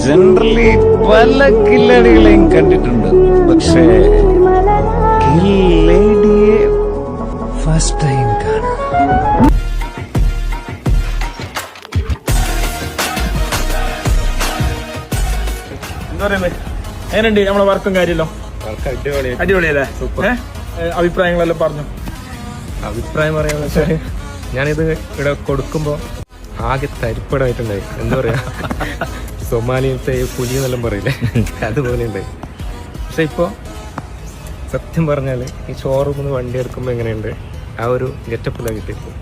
Generally പല കില്ലാടികളെയും കണ്ടിട്ടുണ്ട്, പക്ഷേ കില്ലേഡിയെ ഫസ്റ്റ് ടൈം കാണാം. എന്താ പറയുന്നത്, എങ്ങനെയുണ്ട് നമ്മളെ വർക്കും കാര്യമല്ലോ? അടിപൊളിയല്ലേ? അഭിപ്രായങ്ങളെല്ലാം പറഞ്ഞു. അഭിപ്രായം പറയാന്ന് വെച്ചാൽ ഞാനിത് ഇവിടെ കൊടുക്കുമ്പോ ആകെ തരിപ്പടായിട്ടുണ്ടായി. എന്താ പറയാ, സൊമാലിയത്തെ പുലി എന്നെല്ലാം പറയില്ലേ, അതുപോലെ ഉണ്ടായി. പക്ഷെ ഇപ്പൊ സത്യം പറഞ്ഞാല് ഈ ഷോറൂമിൽ നിന്ന് വണ്ടി എടുക്കുമ്പോ എങ്ങനെയുണ്ട്, ആ ഒരു ഗെറ്റപ്പിലാണ് കിട്ടിയത്.